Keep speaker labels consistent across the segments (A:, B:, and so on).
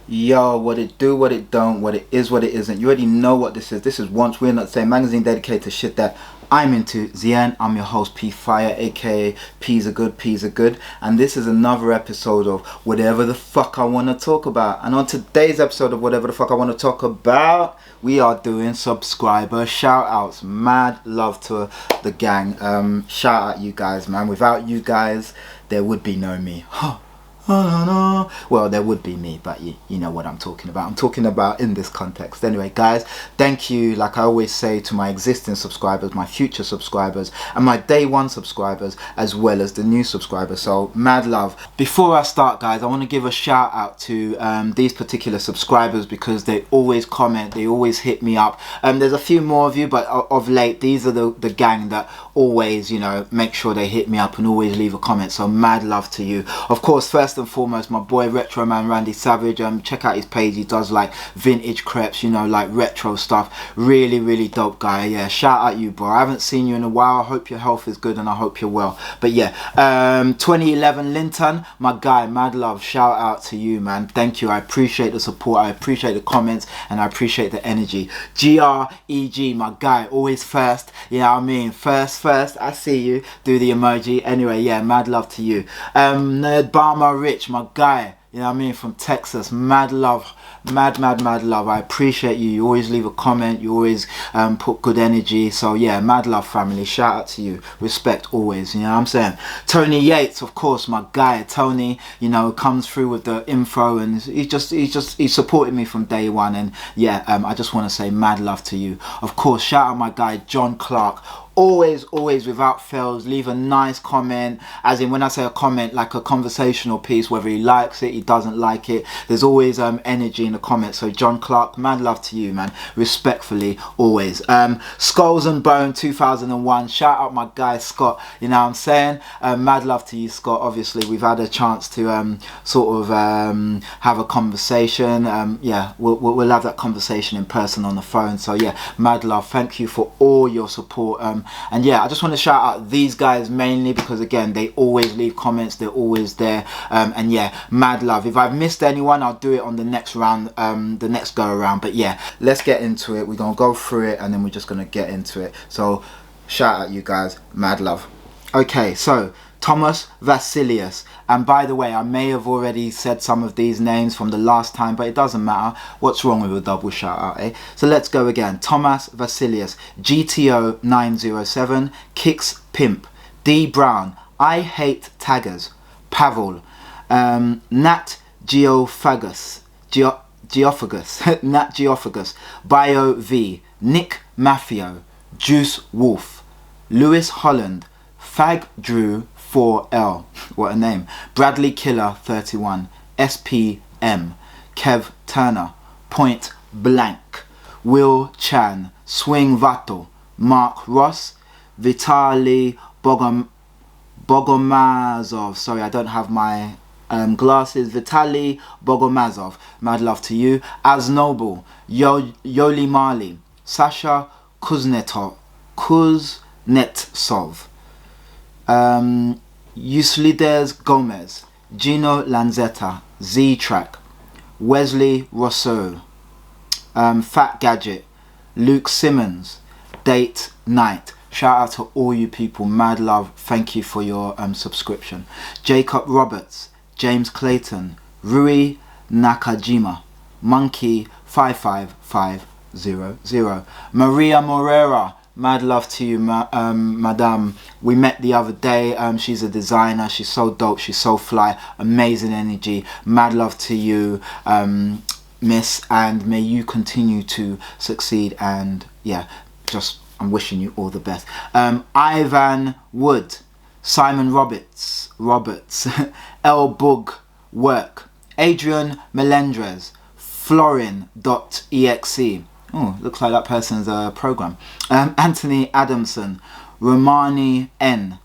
A: Yo, what it do, what it don't, what it is, what it isn't. You already know what this is. This is Once We're Not Saying, magazine dedicated to shit that I'm into. Zian, I'm your host, P Fire, aka P's are good, P's are good. And this is another episode of whatever the fuck I want to talk about. And on today's episode of whatever the fuck I want to talk about, we are doing subscriber shout outs. Mad love to the gang. Shout out you guys, man. Without you guys, there would be no me. Well, there would be me, but you know what I'm talking about. I'm talking about in this context. Anyway, guys, thank you, like I always say, to my existing subscribers, my future subscribers, and my day one subscribers, as well as the new subscribers. So, mad love. Before I start, guys, I want to give a shout out to these particular subscribers because they always comment, they always hit me up. There's a few more of you, but of late, these are the gang that always, you know, make sure they hit me up and always leave a comment. So, mad love to you. Of course, first and foremost, my boy Retro Man Randy Savage. Check out his page. He does like vintage crepes, you know, like retro stuff. Really dope guy. Yeah, shout out you, bro. I haven't seen you in a while. I hope your health is good and I hope you're well. But yeah, 2011 Linton, my guy, mad love. Shout out to you, man. Thank you. I appreciate the support. I appreciate the comments and I appreciate the energy. GREG, my guy, always first. You know what I mean? First. I see you. Do the emoji. Anyway, yeah, mad love to you. Nerd Barma Rich, my guy, you know what I mean, from Texas. Mad love, mad love. I appreciate you. You always leave a comment, you always put good energy. So yeah, mad love, family. Shout out to you. Respect always, you know what I'm saying. Tony Yates, of course, my guy. Tony, you know, comes through with the info and he supported me from day one. And yeah, I just want to say mad love to you. Of course, shout out my guy John Clark. Always without fails, leave a nice comment. As in, when I say a comment, like a conversational piece, whether he likes it, he doesn't like it, there's always energy in the comments. So John Clark, mad love to you, man. Respectfully, always. Skulls and Bone 2001, shout out my guy Scott, you know what I'm saying. Mad love to you, Scott. Obviously we've had a chance to sort of have a conversation. Yeah, we'll have that conversation in person on the phone. So yeah, mad love. Thank you for all your support. And yeah, I just want to shout out these guys mainly because again, they always leave comments, they're always there. And yeah, mad love. If I've missed anyone, I'll do it on the next round, the next go around. But yeah, let's get into it. We're gonna go through it and then we're just gonna get into it. So shout out you guys, mad love. Okay, so Thomas Vasilius, and by the way, I may have already said some of these names from the last time, but it doesn't matter. What's wrong with a double shout out, eh? So let's go again. Thomas Vasilius, GTO 907, Kicks Pimp, D Brown, I Hate Taggers, Pavel, Nat Geophagus, Nat Geophagus, Bio V, Nick Maffio, Juice Wolf, Lewis Holland, Fag Drew 4L, what a name, Bradley Killer 31, SPM, Kev Turner, Point Blank, Will Chan, Swing Vato, Mark Ross, Vitali Bogomazov, sorry I don't have my glasses, Vitali Bogomazov, mad love to you, As Noble, Yoli Mali, Sasha Kuznetsov, Yuslides Gomez, Gino Lanzetta, Z-Track, Wesley Rousseau, Fat Gadget, Luke Simmons, Date Night. Shout out to all you people, mad love, thank you for your subscription. Jacob Roberts, James Clayton, Rui Nakajima, Monkey 55500, Maria Morera, mad love to you, madame. We met the other day. She's a designer. She's so dope. She's so fly. Amazing energy. Mad love to you, miss. And may you continue to succeed. And yeah, just I'm wishing you all the best. Ivan Wood, Simon Roberts, El Bug Work, Adrian Melendrez, Florin.exe. Oh, looks like that person's a program. Anthony Adamson, Romani N,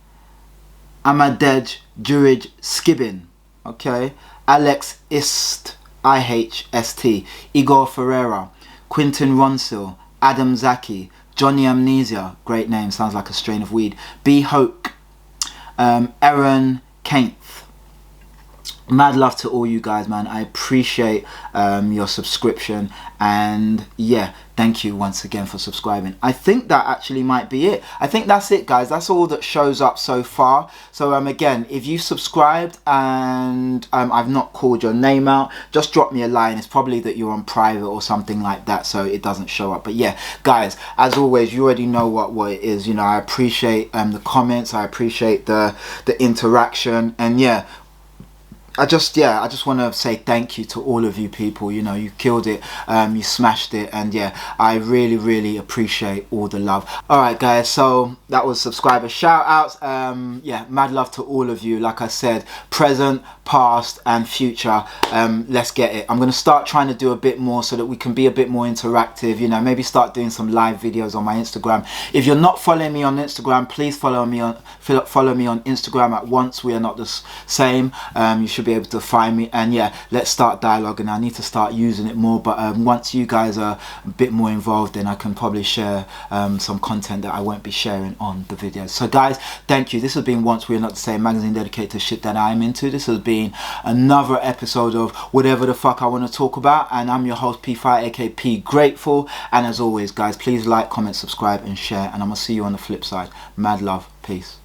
A: Amadej Jurij Skibbin, okay, Alex Ist, IHST, Igor Ferreira, Quinton Ronsil, Adam Zaki, Johnny Amnesia, great name, sounds like a strain of weed, B Hoke, Aaron Kainth, mad love to all you guys, man. I appreciate your subscription, and yeah, thank you once again for subscribing. I think that actually might be it. I think that's it, guys. That's all that shows up so far. So again, if you subscribed and I've not called your name out, just drop me a line. It's probably that you're on private or something like that, so it doesn't show up. But yeah, guys, as always, you already know what it is. You know, I appreciate the comments, I appreciate the interaction, and yeah, I just want to say thank you to all of you people. You know, you killed it, you smashed it, and yeah, I really appreciate all the love. All right, guys, so that was subscriber shout outs. Yeah, mad love to all of you. Like I said, present, past and future. Let's get it. I'm going to start trying to do a bit more so that we can be a bit more interactive. You know, maybe start doing some live videos on my Instagram. If you're not following me on Instagram, please follow me on Instagram at Once We Are Not the Same. You should be able to find me, and yeah, let's start dialoguing. I need to start using it more, but once you guys are a bit more involved, then I can probably share some content that I won't be sharing on the videos. So guys, thank you. This has been Once We Are Not the Same, magazine dedicated to shit that I'm into. This has been another episode of whatever the fuck I want to talk about, and I'm your host P5, aka P Grateful. And as always, guys, please like, comment, subscribe and share, and I'm gonna see you on the flip side. Mad love, peace.